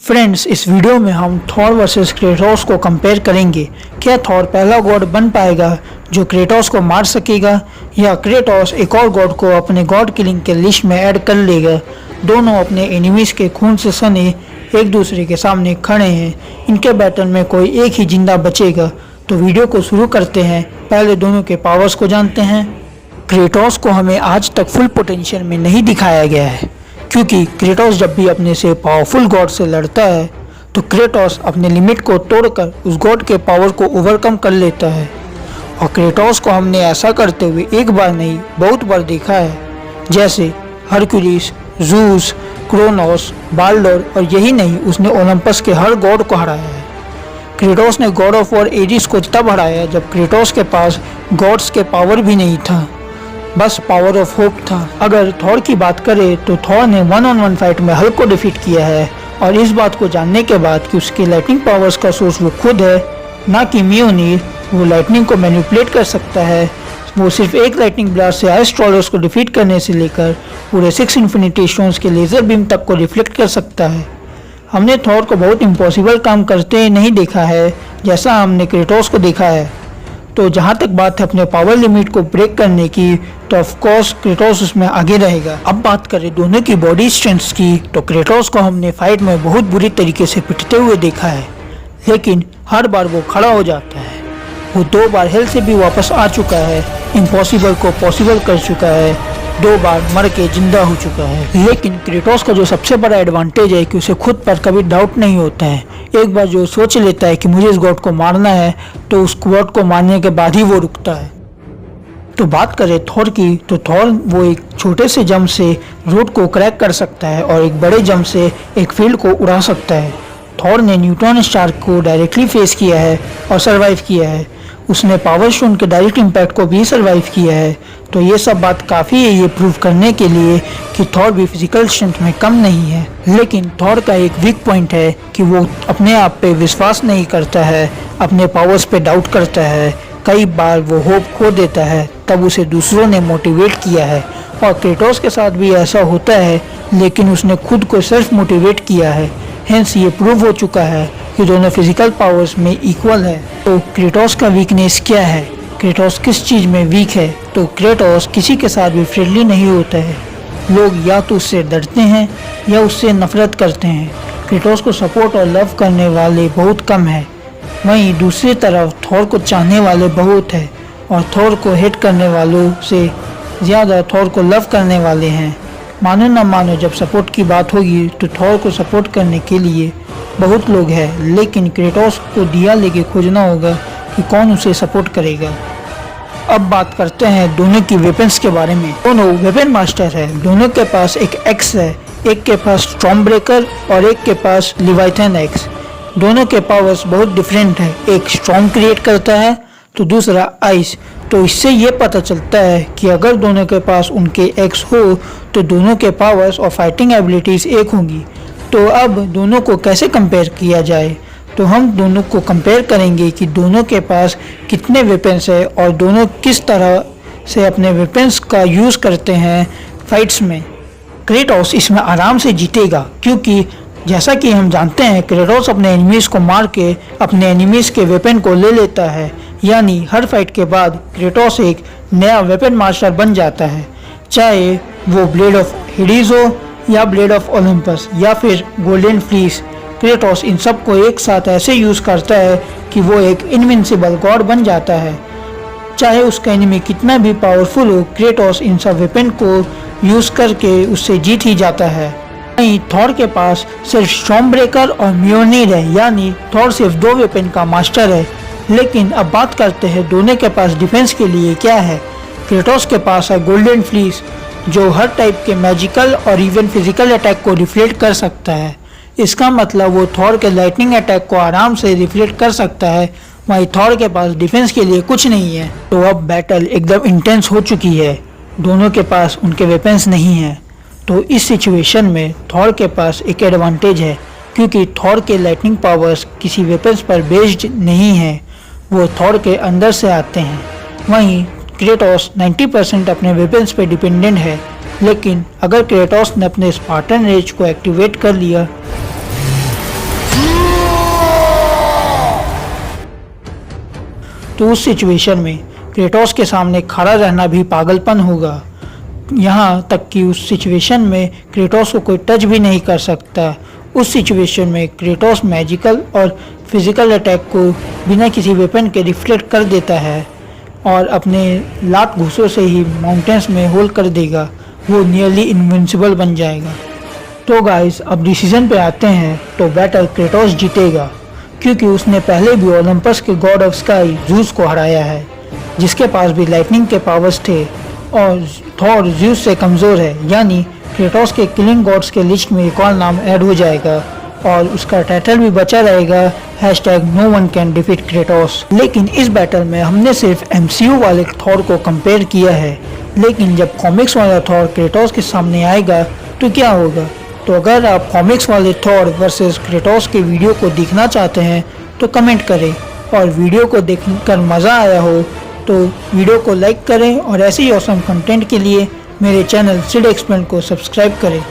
Friends, इस video में हम थॉर वर्सेस क्रेटोस को कंपेयर करेंगे। क्या थॉर पहला गॉड बन पाएगा जो क्रेटोस को मार सकेगा, या क्रेटोस एक और गॉड को अपने गॉड किलिंग के लिस्ट में ऐड कर लेगा। दोनों अपने एनिमीज के खून से सने एक दूसरे के सामने खड़े हैं। इनके बैटल में कोई एक ही जिंदा बचेगा। तो वीडियो को शुरू करते हैं। पहले दोनों के पावर्स को जानते हैं। क्रेटोस को हमें आज तक फुल पोटेंशियल में नहीं दिखाया गया है, क्योंकि क्रेटोस जब भी अपने से पावरफुल गॉड से लड़ता है तो क्रेटोस अपने लिमिट को तोड़कर उस गॉड के पावर को ओवरकम कर लेता है। और क्रेटोस को हमने ऐसा करते हुए एक बार नहीं बहुत बार देखा है, जैसे हरक्यूलिस, ज़ूस, क्रोनोस, बाल्डोर, और यही नहीं, उसने ओलंपस के हर गॉड को हराया है। क्रेटोस ने गॉड ऑफ वॉर एरिस को तब हराया जब क्रेटोस के पास गॉड्स के पावर भी नहीं था, बस पावर ऑफ होप था। अगर थॉर की बात करें तो थॉर ने 1-on-1 फाइट में हल्क को डिफीट किया है, और इस बात को जानने के बाद कि उसके लाइटनिंग पावर्स का सोर्स वो खुद है, ना कि म्योनिर। वो लाइटनिंग को मैनिपुलेट कर सकता है। वो सिर्फ एक लाइटनिंग ब्लास्ट से आइस ट्रॉलर्स को डिफीट करने से लेकर पूरे 6 इन्फिनिटी स्टोन्स के लेजर बीम तक को रिफ्लेक्ट कर सकता है। हमने थॉर को बहुत इम्पॉसिबल काम करते नहीं देखा है जैसा हमने क्रेटोस को देखा है। तो जहाँ तक बात है अपने पावर लिमिट को ब्रेक करने की, तो ऑफकोर्स क्रेटोस उसमें आगे रहेगा। अब बात करें दोनों की बॉडी स्ट्रेंथ की, तो क्रेटोस को हमने फाइट में बहुत बुरी तरीके से पिटते हुए देखा है, लेकिन हर बार वो खड़ा हो जाता है। वो 2 बार हेल से भी वापस आ चुका है, इम्पॉसिबल को पॉसिबल कर चुका है, 2 बार मर के जिंदा हो चुका है। लेकिन क्रेटोस का जो सबसे बड़ा एडवांटेज है कि उसे खुद पर कभी डाउट नहीं होता है। एक बार जो सोच लेता है कि मुझे इस गॉड को मारना है, तो उस गॉड को मारने के बाद ही वो रुकता है। तो बात करें थॉर की, तो थॉर वो एक छोटे से जंप से रोड को क्रैक कर सकता है और एक बड़े जंप से एक फील्ड को उड़ा सकता है। थॉर ने न्यूट्रॉन स्टार को डायरेक्टली फेस किया है और सरवाइव किया है। उसने पावर स्टोन के डायरेक्ट इम्पैक्ट को भी सरवाइव किया है। तो ये सब बात काफ़ी है ये प्रूव करने के लिए कि थॉर भी फिजिकल स्ट्रेंथ में कम नहीं है। लेकिन थॉर का एक वीक पॉइंट है कि वो अपने आप पे विश्वास नहीं करता है, अपने पावर्स पे डाउट करता है। कई बार वो होप खो देता है, तब उसे दूसरों ने मोटिवेट किया है। और क्रेटोस के साथ भी ऐसा होता है, लेकिन उसने खुद को सेल्फ मोटिवेट किया है। हेंस ये प्रूव हो चुका है कि दोनों फिजिकल पावर्स में इक्वल है। तो क्रेटोस का वीकनेस क्या है, क्रेटोस किस चीज़ में वीक है? तो क्रेटोस किसी के साथ भी फ्रेंडली नहीं होता है। लोग या तो उससे डरते हैं या उससे नफरत करते हैं। क्रेटोस को सपोर्ट और लव करने वाले बहुत कम है। वहीं दूसरी तरफ थॉर को चाहने वाले बहुत हैं, और थॉर को हेट करने वालों से ज़्यादा थॉर को लव करने वाले हैं। मानो ना मानो, जब सपोर्ट की बात होगी तो थॉर को सपोर्ट करने के लिए बहुत लोग हैं, लेकिन क्रेटोस को दिया लेके खोजना होगा कि कौन उसे सपोर्ट करेगा। अब बात करते हैं दोनों की वेपन्स के बारे में। दोनों वेपन मास्टर है। दोनों के पास एक एक्स है, एक के पास स्टॉर्म ब्रेकर और एक के पास लिवाइथन एक्स। दोनों के पावर्स बहुत डिफरेंट है। एक स्टॉर्म क्रिएट करता है तो दूसरा आइस। तो इससे ये पता चलता है कि अगर दोनों के पास उनके एक्स हो तो दोनों के पावर्स और फाइटिंग एबिलिटीज एक होंगी। तो अब दोनों को कैसे कंपेयर किया जाए, तो हम दोनों को कंपेयर करेंगे कि दोनों के पास कितने वेपन्स है और दोनों किस तरह से अपने वेपन्स का यूज़ करते हैं फाइट्स में। क्रेटोस इसमें आराम से जीतेगा, क्योंकि जैसा कि हम जानते हैं क्रेटोस अपने एनिमीज़ को मार के अपने एनिमीज़ के वेपन को ले लेता है। यानी हर फाइट के बाद क्रेटोस एक नया वेपन मास्टर बन जाता है, चाहे वो ब्लेड ऑफ हेडिस हो या ब्लेड ऑफ ओलंपस या फिर गोल्डन फ्लीस। क्रेटोस इन सब को एक साथ ऐसे यूज़ करता है कि वो एक इनविंसिबल गॉड बन जाता है। चाहे उसका एनिमी कितना भी पावरफुल हो, क्रेटोस इन सब वेपन को यूज़ करके उससे जीत ही जाता है। वहीं थॉर के पास सिर्फ स्टॉर्म ब्रेकर और म्योनिर है, यानी थॉर सिर्फ 2 वेपन का मास्टर है। लेकिन अब बात करते हैं दोनों के पास डिफेंस के लिए क्या है। क्रेटोस के पास है गोल्डन फ्लीस, जो हर टाइप के मैजिकल और इवन फिजिकल अटैक को रिफ्लेक्ट कर सकता है। इसका मतलब वो थॉर के लाइटनिंग अटैक को आराम से रिफ्लेक्ट कर सकता है। वहीं थॉर के पास डिफेंस के लिए कुछ नहीं है। तो अब बैटल एकदम इंटेंस हो चुकी है। दोनों के पास उनके वेपन्स नहीं हैं। तो इस सिचुएशन में थॉर के पास एक एडवांटेज है, क्योंकि थॉर के लाइटनिंग पावर्स किसी वेपन्स पर बेस्ड नहीं है, वो थॉर के अंदर से आते हैं। वहीं क्रेटोस 90% अपने वेपन्स पे डिपेंडेंट है। लेकिन अगर क्रेटोस ने अपने स्पार्टन रेज को एक्टिवेट कर लिया तो उस सिचुएशन में क्रेटोस के सामने खड़ा रहना भी पागलपन होगा। यहाँ तक कि उस सिचुएशन में क्रेटोस को कोई टच भी नहीं कर सकता। उस सिचुएशन में क्रेटोस मैजिकल और फिजिकल अटैक को बिना किसी वेपन के रिफ्लेक्ट कर देता है और अपने लात घूंसों से ही माउंटेन्स में होल कर देगा। वो नियरली इनविंसिबल बन जाएगा। तो गाइस अब डिसीजन पे आते हैं तो बैटल क्रेटोस जीतेगा, क्योंकि उसने पहले भी ओलंपस के गॉड ऑफ स्काई ज़्यूस को हराया है, जिसके पास भी लाइटनिंग के पावर्स थे, और थॉर ज़्यूस से कमज़ोर है। यानी क्रेटोस के किलिंग गॉड्स के लिस्ट में एक और नाम ऐड हो जाएगा और उसका टाइटल भी बचा रहेगा #No one can defeat Kratos. लेकिन इस बैटल में हमने सिर्फ MCU वाले थॉर को कंपेयर किया है, लेकिन जब कॉमिक्स वाला थॉर क्रेटोस के सामने आएगा तो क्या होगा। तो अगर आप कॉमिक्स वाले थॉर वर्सेस क्रेटोस के वीडियो को देखना चाहते हैं तो कमेंट करें, और वीडियो को देखकर मज़ा आया हो तो वीडियो को लाइक करें, और ऐसे ही ऑसम कंटेंट के लिए मेरे चैनल सिड एक्सप्लेन को सब्सक्राइब करें।